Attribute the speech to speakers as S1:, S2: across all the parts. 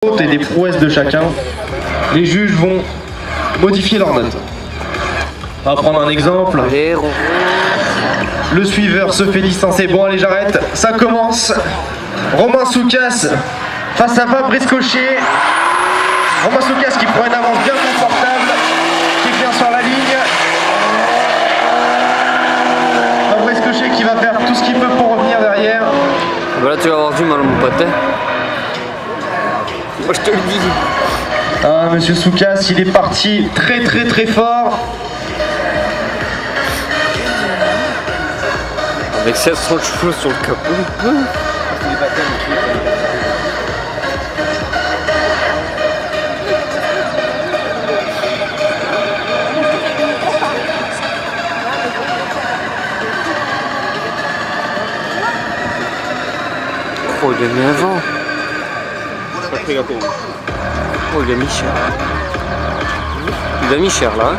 S1: et des prouesses de chacun, les juges vont modifier leurs notes. On va prendre un exemple. Le suiveur se fait distancer. Bon, allez, j'arrête. Ça commence. Romain Soukas face à Fabrice Cochet. Romain Soukas qui prend une avance bien confortable, qui est bien sur la ligne. Fabrice Cochet qui va faire tout ce qu'il peut pour revenir derrière.
S2: Voilà, tu vas avoir du mal, mon pote. Moi, je te le dis.
S1: Ah, monsieur Soukas, il est parti très fort.
S2: Avec 700 cheveux sur le capot. Oh, il a mis avant. Oh, il a mis cher. Il a mis cher là.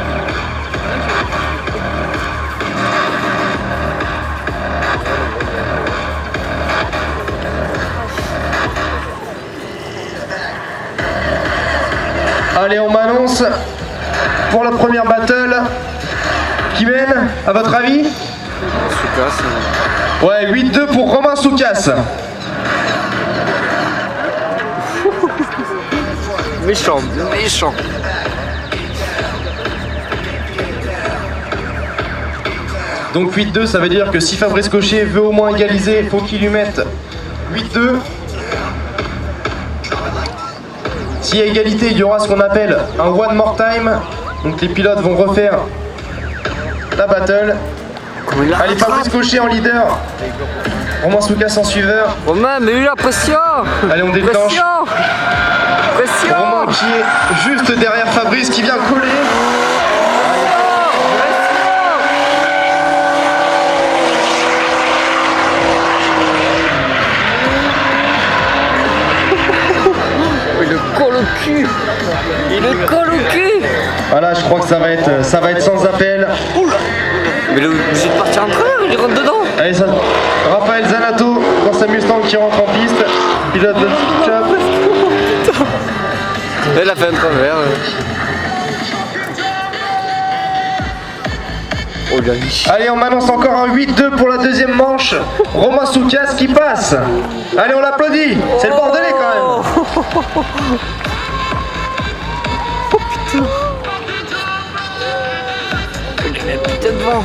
S1: Allez, on m'annonce pour la première battle qui mène, à votre avis?
S2: Soukas.
S1: Ouais, 8-2 pour Romain Soukas.
S2: Méchant, méchant.
S1: Donc 8-2, ça veut dire que si Fabrice Cochet veut au moins égaliser, il faut qu'il lui mette 8-2. S'il y a égalité, il y aura ce qu'on appelle un one more time. Donc les pilotes vont refaire la battle. Allez, Fabrice Cochet en leader. Romain Soukas en suiveur.
S2: Romain, mais lui la pression.
S1: Allez, on déclenche.
S2: Pression.
S1: Romain qui est juste derrière Fabrice qui vient coller.
S2: Il est colle au cul. Il est colle au cul.
S1: Voilà, je crois que ça va être sans appel.
S2: Mais il est obligé de partir en travers, il rentre dedans.
S1: Allez, ça. Raphaël Zanato dans sa Mustang qui rentre en piste. Pilote de Chap.
S2: Elle a fait un travers. Oh, il a mis.
S1: Allez, on m'annonce encore un 8-2 pour la deuxième manche. Romain Soukas qui passe. Allez, on l'applaudit. C'est le bordelais quand même.
S2: Oh putain. Il a putain devant.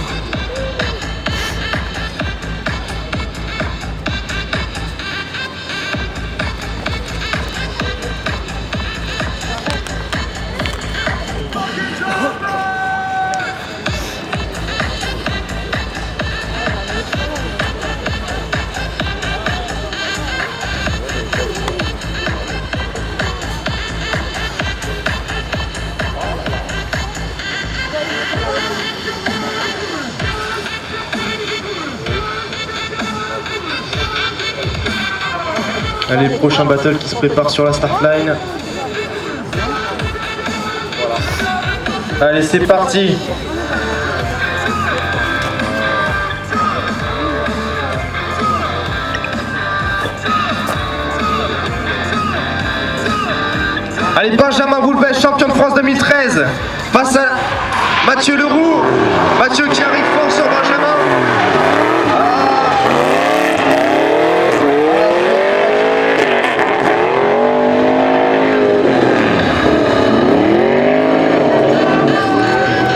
S1: Allez, prochain battle qui se prépare sur la start line. Allez, c'est parti. Allez, Benjamin Boulbès, champion de France 2013, face à Mathieu Leroux. Mathieu qui arrive fort sur Benjamin.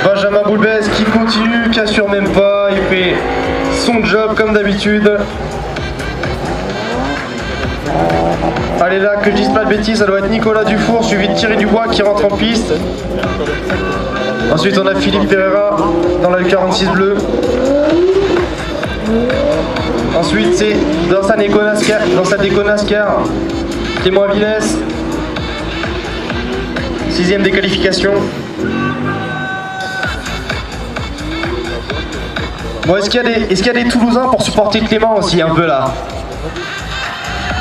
S1: Benjamin Boulbès qui continue, qui assure même pas, il fait son job comme d'habitude. Allez là, que je dise pas de bêtises, ça doit être Nicolas Dufour suivi de Thierry Dubois qui rentre en piste. Ensuite on a Philippe Pereira dans la U46 bleue. Ensuite c'est dans sa déco NASCAR, Clément Avilès. 6ème des qualifications. Bon, est-ce qu'il y a des Toulousains pour supporter Clément aussi un peu là?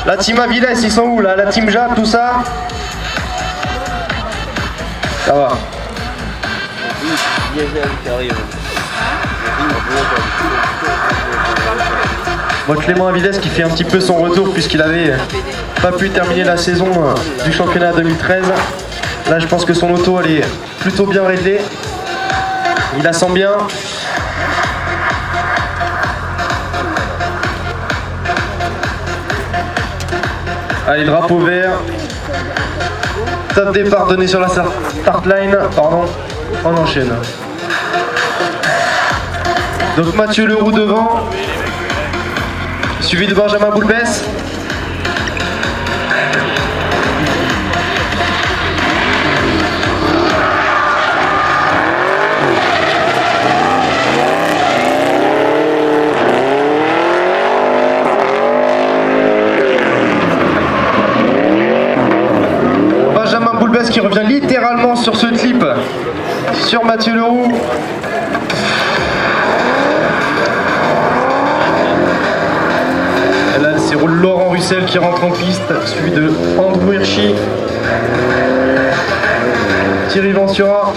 S1: La team Avilès, ils sont où là? La team Jade, tout ça? Ça va. Bon, Clément Avilès qui fait un petit peu son retour puisqu'il avait pas pu terminer la saison du championnat 2013. Là, je pense que son auto, elle est plutôt bien réglée. Il la sent bien. Allez, drapeau vert. Top départ donné sur la start line. Pardon, on enchaîne. Donc Mathieu Leroux devant, suivi de Benjamin Boulbès. Benjamin Boulbès qui revient littéralement sur ce clip, sur Mathieu Leroux. Et là, c'est Laurent Russell qui rentre en piste, suivi de Andrew Hirschi, Thierry Vensura.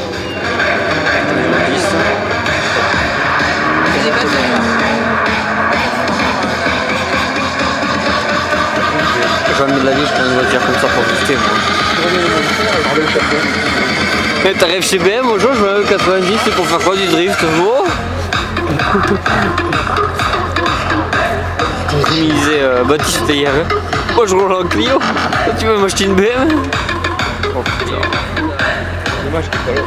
S2: Jamais de la vie, je prends une voiture comme ça pour tester, moi. Mais t'arrives chez BM, bonjour, je me mets au 90, c'est pour faire quoi, du drift? Oh il me disait, Baptiste hier, hein. Moi je roule en Clio, tu veux m'acheter une BM? Oh putain. Dommage qu'il soit là.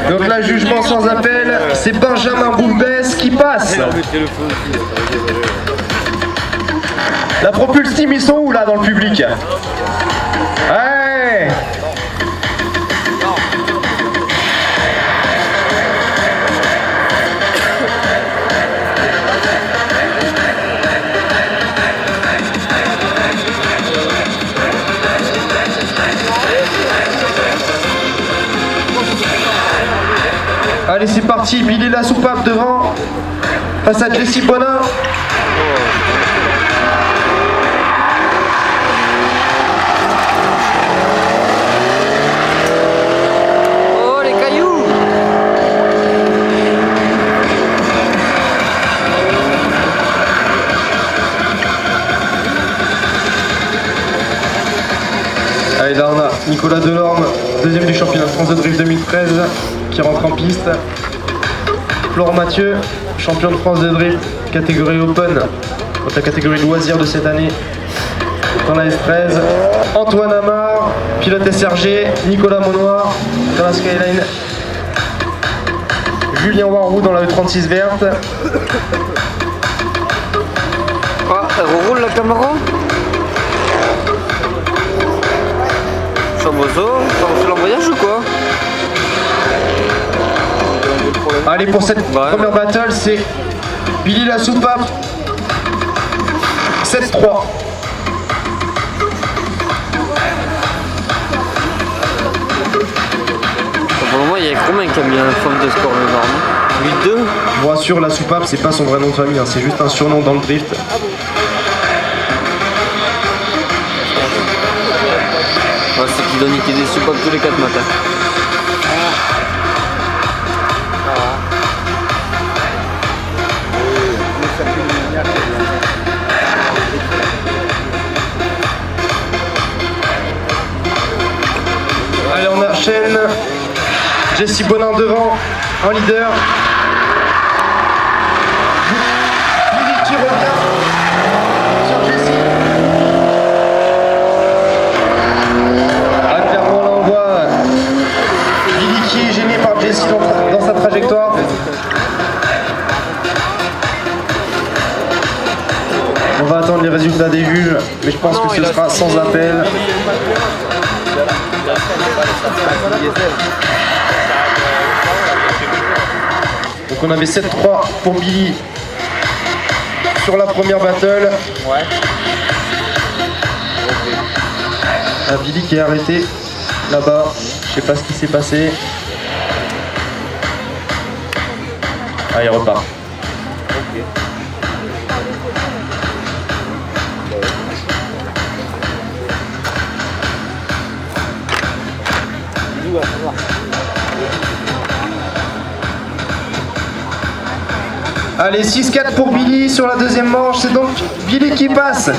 S1: Donc là, jugement sans appel, c'est Benjamin Boulbès qui passe. La Propulse Team, ils sont où là dans le public? Ouais. Allez, c'est parti, Billy la soupape devant, face à Jesse Bonin.
S2: Oh, les cailloux!
S1: Allez, là on a Nicolas Delorme, deuxième du championnat de France de drift 2013, qui rentre en piste. Florent Mathieu, champion de France de drift, catégorie Open, dans la catégorie loisirs de cette année, dans la S13. Antoine Amar, pilote SRG, Nicolas Monnoir, dans la Skyline. Julien Warroux dans la E36 verte.
S2: Ah, elle roule la caméra? Chamozo, t'as fait l'embrayage ou quoi?
S1: Allez, pour cette première battle, c'est Billy la soupape. 7-3.
S2: Pour le moment, il y a Romain qui a mis un forme de score énorme. 8-2.
S1: Moi, sûr, la soupape, c'est pas son vrai nom de famille, hein, c'est juste un surnom dans le drift.
S2: Ouais, c'est qu'il doit niquer des soupapes tous les 4 matins.
S1: Allez, on enchaîne. Jesse Bonin devant, en leader. Billy qui revient sur Jesse. Ah, clairement, là, on voit Billy qui est gêné par Jesse dans sa trajectoire. On va attendre les résultats des juges, mais je pense que ce sera sans appel. Donc on avait 7-3 pour Billy sur la première battle.
S2: Ouais.
S1: Ah, Billy qui est arrêté là-bas, je sais pas ce qui s'est passé. Ah, il repart. Allez, 6-4 pour Billy sur la deuxième manche. C'est donc Billy qui passe.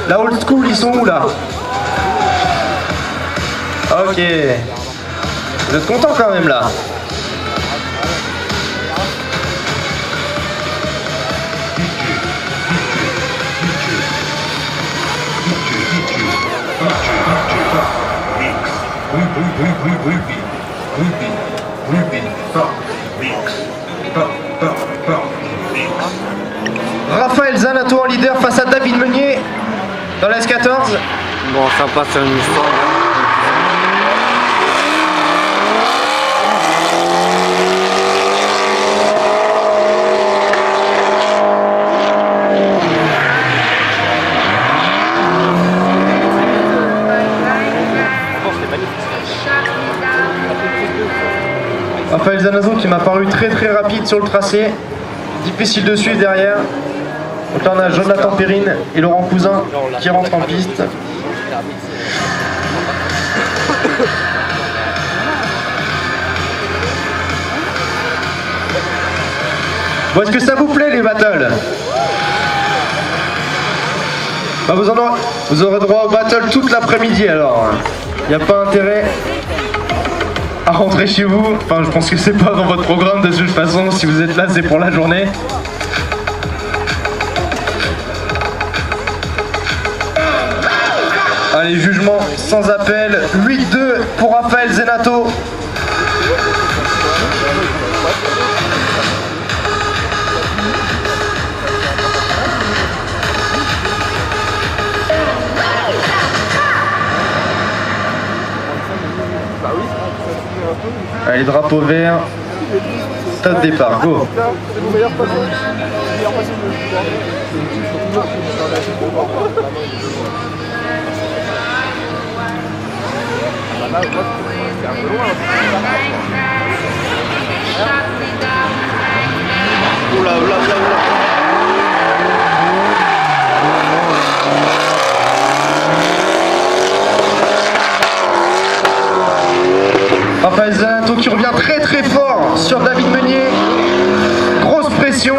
S1: La old school, ils sont où là? Ok. Vous êtes contents quand même là? Raphaël Zanato en leader face à David Meunier dans la S14.
S2: Bon, ça passe sur une histoire.
S1: Raphaël Zanato qui m'a paru très rapide sur le tracé, difficile de suivre derrière. Donc là on a Jonathan Perrine et Laurent Cousin qui rentrent en piste. Bon, est-ce que ça vous plaît les battles? Bah, vous aurez droit au battle toute l'après-midi alors. Il n'y a pas intérêt à rentrer chez vous. Enfin, je pense que c'est pas dans votre programme de toute façon. Si vous êtes là, c'est pour la journée. Allez, jugement sans appel. 8-2 pour Raphaël Zanato. Allez, drapeau vert. Stade départ, go. Oula, oula, oula, oula. Raphaël Zanato qui revient très fort sur David Meunier. Grosse pression.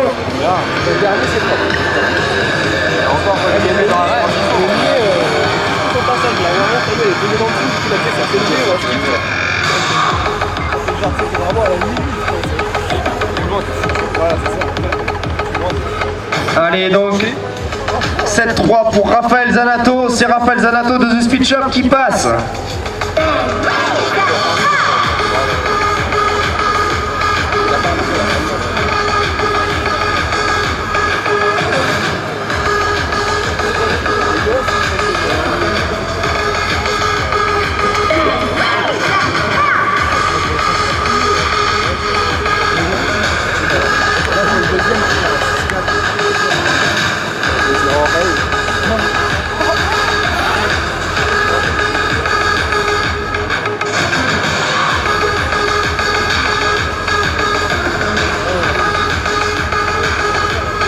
S1: Allez donc 7-3 pour Raphaël Zanato. C'est Raphaël Zanato de The Speed Shop qui passe.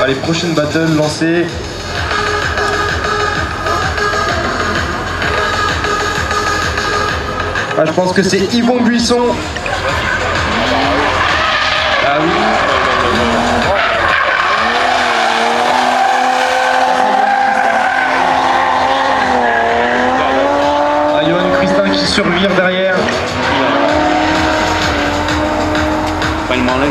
S1: Allez, prochaine battle lancée. Ah, je pense que c'est Yvon Buisson. Ah oui. Ah, Johan Christin qui survire derrière.
S2: Pas une manlette.